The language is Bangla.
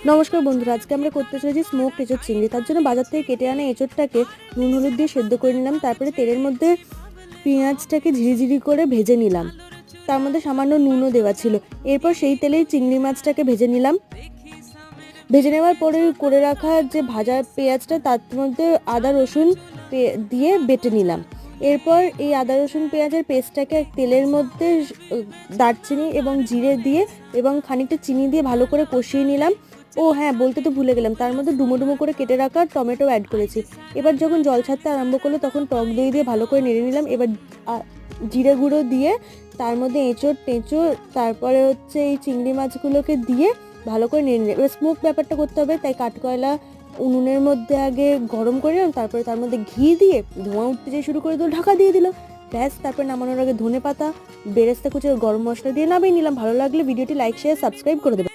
নমস্কার বন্ধুরা, আজকে আমরা করতে চলেছি স্মোক এঁচোড় চিংড়ি। তার জন্য বাজার থেকে কেটে আনা এঁচোড়টাকে নুন হলুদ দিয়ে সেদ্ধ করে নিলাম। তারপরে তেলের মধ্যে পেঁয়াজটাকে ঝিরিঝিরি করে ভেজে নিলাম, তার মধ্যে সামান্য নুনও দেওয়া ছিল। এরপর সেই তেলেই চিংড়ি মাছটাকে ভেজে নিলাম। ভেজে নেওয়ার পরে করে রাখা যে ভাজা পেঁয়াজটা, তার মধ্যে আদা রসুন দিয়ে বেটে নিলাম। এরপর এই আদা রসুন পেঁয়াজের পেস্টটাকে তেলের মধ্যে দারচিনি এবং জিরে দিয়ে এবং খানিকটা চিনি দিয়ে ভালো করে কষিয়ে নিলাম। ও হ্যাঁ, বলতে তো ভুলে গেলাম, তার মধ্যে ডুমো ডুমো করে কেটে রাখা টমেটো অ্যাড করেছি। এবার যখন জল ছাড়তে আরম্ভ করলো তখন টক দই দিয়ে ভালো করে নেড়ে নিলাম। এবার জিরে গুঁড়ো দিয়ে তার মধ্যে এঁচোড় টেঁচোড় তারপরে হচ্ছে এই চিংড়ি মাছগুলোকে দিয়ে ভালো করে নেড়ে নিলাম। এবার স্মোক ব্যাপারটা করতে হবে, তাই কাঠকয়লা উনুনের মধ্যে আগে গরম করে নিলাম, তারপরে তার মধ্যে ঘি দিয়ে ধোঁয়া উঠতে যেয়ে শুরু করে দিল, ঢাকা দিয়ে দিল। ব্যাস, তারপর নামানোর আগে ধনে পাতা, বেরেস্তা কুচি, গরম মশলা দিয়ে নামিয়ে নিলাম। ভালো লাগলে ভিডিওটি লাইক শেয়ার সাবস্ক্রাইব করে দেবেন।